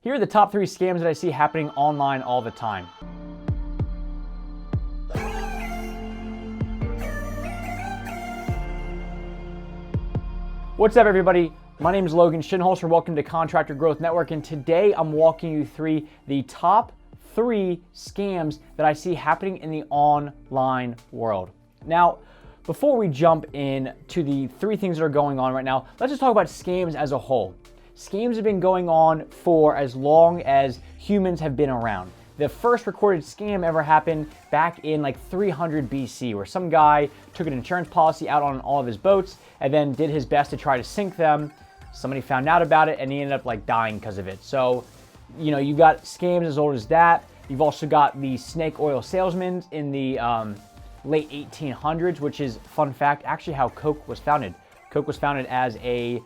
Here are the top 3 scams that I see happening online all the time. What's up, everybody? My name is Logan Shinholster. Welcome to Contractor Growth Network, and today I'm walking you through the top 3 scams that I see happening in the online world. Now, before we jump in to the 3 things that are going on right now, let's just talk about scams as a whole. Scams have been going on for as long as humans have been around. The first recorded scam ever happened back in like 300 BC, where some guy took an insurance policy out on all of his boats and then did his best to try to sink them. Somebody found out about it and he ended up like dying because of it. So, you know, you've got scams as old as that. You've also got the Snake Oil Salesman in the late 1800s, which is, fun fact, actually how Coke was founded. Coke was founded as a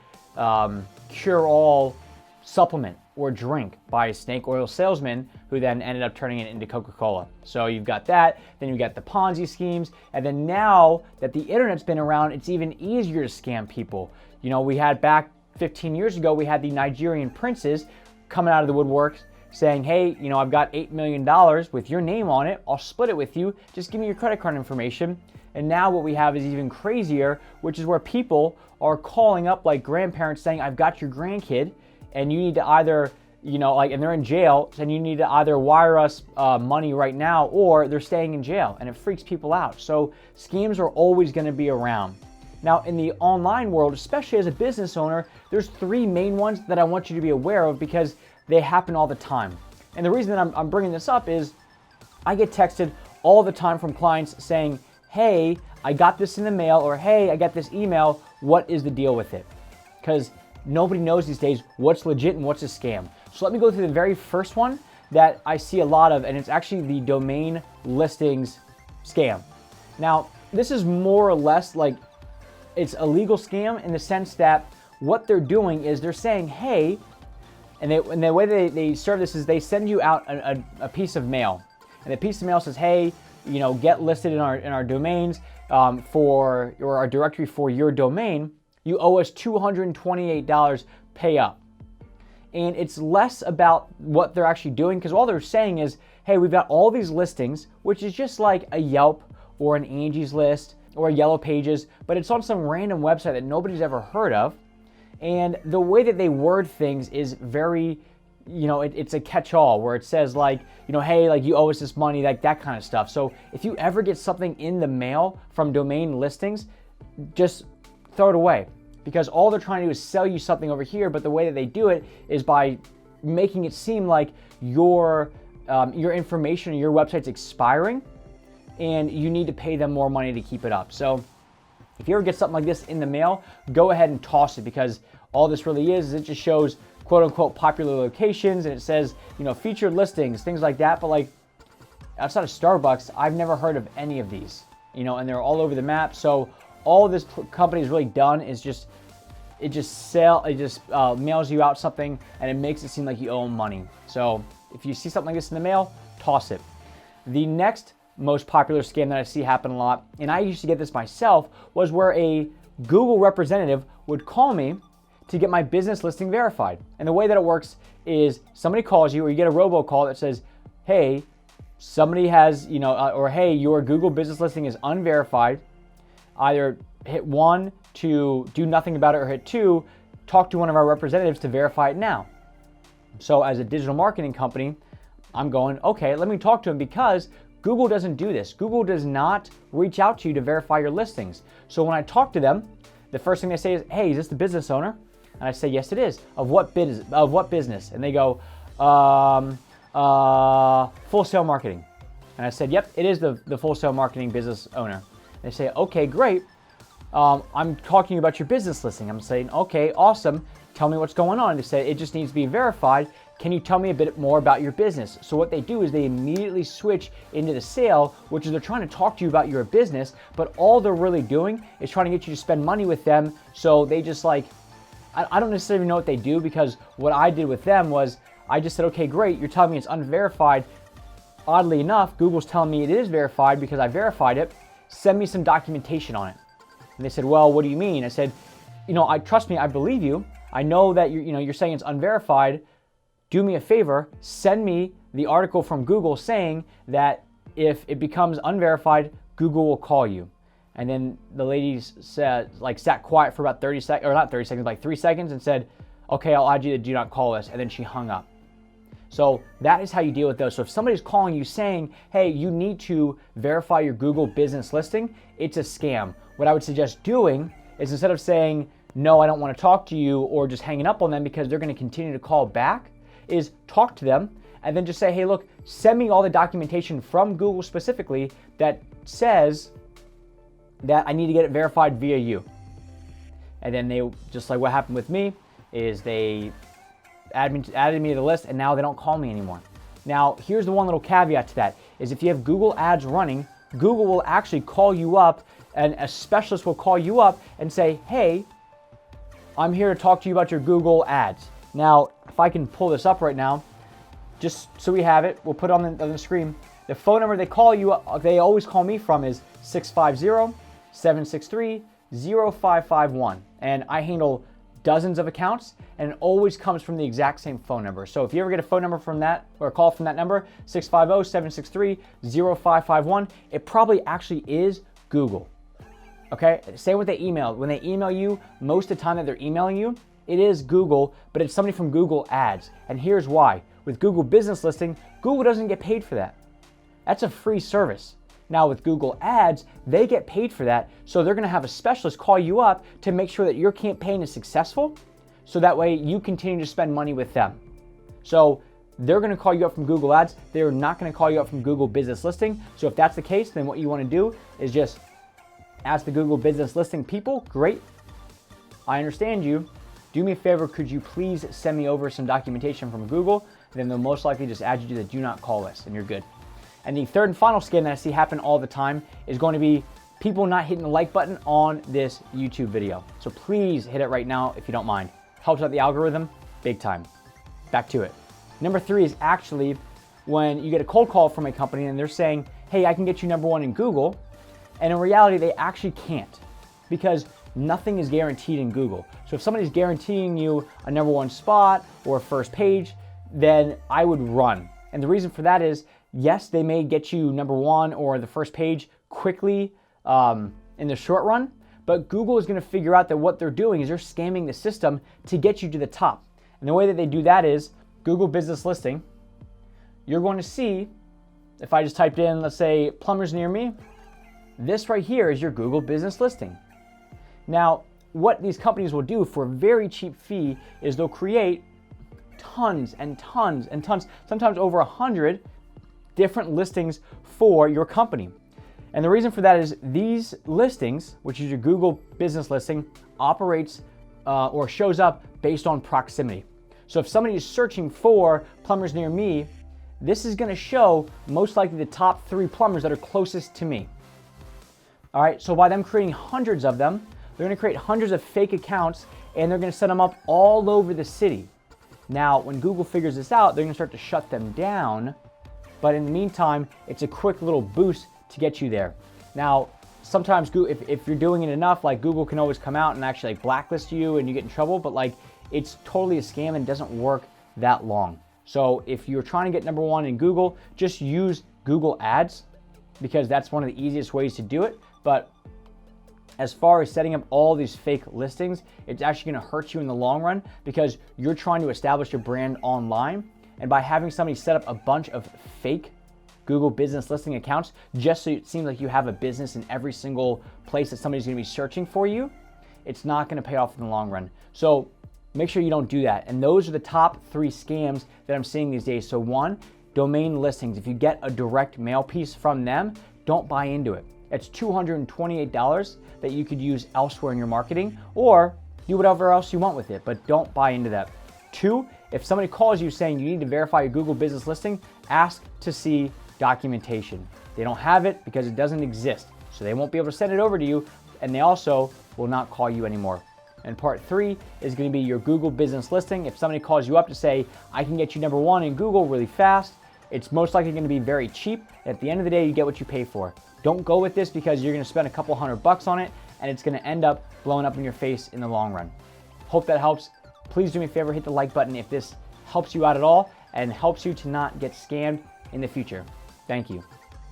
cure-all supplement or drink by a snake oil salesman who then ended up turning it into Coca-Cola. So you've got that, then you've got the Ponzi schemes, and then now that the internet's been around, it's even easier to scam people. You know, we had back 15 years ago, we had the Nigerian princes coming out of the woodwork saying, hey, you know, I've got $8 million with your name on it, I'll split it with you, just give me your credit card information. And now what we have is even crazier, which is where people are calling up like grandparents saying, I've got your grandkid, and you need to either, you know, like, and they're in jail, and you need to either wire us money right now, or they're staying in jail, and it freaks people out. So scams are always going to be around. Now, in the online world, especially as a business owner, there's 3 main ones that I want you to be aware of because they happen all the time. And the reason that I'm bringing this up is I get texted all the time from clients saying, hey, I got this in the mail, or hey, I got this email, what is the deal with it? Because nobody knows these days what's legit and what's a scam. So let me go through the very first one that I see a lot of, and it's actually the domain listings scam. Now, this is more or less like it's a legal scam in the sense that what they're doing is they're saying, hey, and the way they serve this is they send you out a piece of mail. And the piece of mail says, hey, you know, get listed in our domains or our directory for your domain. You owe us $228, pay up. And it's less about what they're actually doing, because all they're saying is, hey, we've got all these listings, which is just like a Yelp or an Angie's List or a Yellow Pages, but it's on some random website that nobody's ever heard of. And the way that they word things is very, you know, it's a catch-all where it says like, you know, hey, like you owe us this money, like that kind of stuff. So if you ever get something in the mail from domain listings, just throw it away, because all they're trying to do is sell you something over here, but the way that they do it is by making it seem like your information or your website's expiring and you need to pay them more money to keep it up. So if you ever get something like this in the mail, go ahead and toss it, because all this really is it just shows quote unquote popular locations, and it says, you know, featured listings, things like that. But like outside of Starbucks, I've never heard of any of these, you know, and they're all over the map. So all this company's really done is it just mails you out something and it makes it seem like you owe them money. So if you see something like this in the mail, toss it. The next most popular scam that I see happen a lot, and I used to get this myself, was where a Google representative would call me to get my business listing verified. And the way that it works is somebody calls you, or you get a robocall that says, hey, somebody has, you know, or hey, your Google business listing is unverified. Either hit 1 to do nothing about it, or hit 2, talk to one of our representatives to verify it now. So as a digital marketing company, I'm going, okay, let me talk to him, because Google doesn't do this. Google does not reach out to you to verify your listings. So when I talk to them, the first thing they say is, hey, is this the business owner? And I say, yes, it is. Of what business? And they go, Full Sail Marketing. And I said, yep, it is the Full Sail Marketing business owner. They say, okay, great. I'm talking about your business listing. I'm saying, okay, awesome. Tell me what's going on. They say, it just needs to be verified. Can you tell me a bit more about your business? So what they do is they immediately switch into the sale, which is they're trying to talk to you about your business, but all they're really doing is trying to get you to spend money with them. So they just like, I don't necessarily know what they do, because what I did with them was I just said, okay, great. You're telling me it's unverified. Oddly enough, Google's telling me it is verified because I verified it. Send me some documentation on it. And they said, well, what do you mean? I said, you know, trust me, I believe you. I know that you're saying it's unverified. do me a favor, send me the article from Google saying that if it becomes unverified, Google will call you. And then the lady said, sat quiet for about 30 seconds, or not 30 seconds, like 3 seconds, and said, okay, I'll add you to do not call list. And then she hung up. So that is how you deal with those. So if somebody's calling you saying, hey, you need to verify your Google business listing, it's a scam. What I would suggest doing is, instead of saying, no, I don't want to talk to you, or just hanging up on them because they're going to continue to call back, is talk to them and then just say, hey, look, send me all the documentation from Google specifically that says that I need to get it verified via you. And then they, just like what happened with me, is they added me to the list, and now they don't call me anymore. Now, here's the one little caveat to that, is if you have Google ads running, Google will actually call you up, and a specialist will call you up and say, hey, I'm here to talk to you about your Google ads. Now, if I can pull this up right now, just so we have it, we'll put it on the screen. The phone number they call you, they always call me from, is 650-763-0551. And I handle dozens of accounts, and it always comes from the exact same phone number. So if you ever get a phone number from that, or a call from that number, 650-763-0551, it probably actually is Google. Okay, same with the email. When they email you, most of the time that they're emailing you, it is Google, but it's somebody from Google Ads. And here's why. With Google Business Listing, Google doesn't get paid for that. That's a free service. Now with Google Ads, they get paid for that, so they're gonna have a specialist call you up to make sure that your campaign is successful, so that way you continue to spend money with them. So they're gonna call you up from Google Ads, they're not gonna call you up from Google Business Listing. So if that's the case, then what you wanna do is just ask the Google Business Listing people, great, I understand you. Do me a favor, could you please send me over some documentation from Google? Then they'll most likely just add you to the do not call list, and you're good. And the third and final scam that I see happen all the time is going to be people not hitting the like button on this YouTube video. So please hit it right now if you don't mind. Helps out the algorithm big time. Back to it. Number 3 is actually when you get a cold call from a company and they're saying, hey, I can get you number 1 in Google. And in reality, they actually can't, because nothing is guaranteed in Google. So if somebody's guaranteeing you a number 1 spot or a first page, then I would run. And the reason for that is, yes, they may get you number 1 or the first page quickly in the short run, but Google is going to figure out that what they're doing is they're scamming the system to get you to the top. And the way that they do that is Google Business Listing. You're going to see, if I just typed in, let's say, plumbers near me, this right here is your Google Business Listing. Now, what these companies will do for a very cheap fee is they'll create tons and tons and tons, sometimes over 100 different listings for your company. And the reason for that is these listings, which is your Google Business Listing, operates or shows up based on proximity. So if somebody is searching for plumbers near me, this is going to show most likely the top 3 plumbers that are closest to me. All right, so by them creating hundreds of them, they're going to create hundreds of fake accounts, and they're going to set them up all over the city. Now, when Google figures this out, they're going to start to shut them down. But in the meantime, it's a quick little boost to get you there. Now, sometimes if you're doing it enough, like Google can always come out and actually blacklist you and you get in trouble, but it's totally a scam and doesn't work that long. So if you're trying to get number 1 in Google, just use Google Ads, because that's one of the easiest ways to do it. But as far as setting up all these fake listings, it's actually going to hurt you in the long run, because you're trying to establish your brand online. And by having somebody set up a bunch of fake Google Business Listing accounts, just so it seems like you have a business in every single place that somebody's going to be searching for you, it's not going to pay off in the long run. So make sure you don't do that. And those are the top 3 scams that I'm seeing these days. So 1, domain listings. If you get a direct mail piece from them, don't buy into it. It's $228 that you could use elsewhere in your marketing, or do whatever else you want with it, but don't buy into that. 2, if somebody calls you saying you need to verify your Google Business Listing, ask to see documentation. They don't have it because it doesn't exist, so they won't be able to send it over to you, and they also will not call you anymore. And part 3 is going to be your Google Business Listing. If somebody calls you up to say, I can get you number 1 in Google really fast, it's most likely going to be very cheap. At the end of the day, you get what you pay for. Don't go with this, because you're going to spend a couple $100 on it, and it's going to end up blowing up in your face in the long run. Hope that helps. Please do me a favor, hit the like button if this helps you out at all and helps you to not get scammed in the future. Thank you.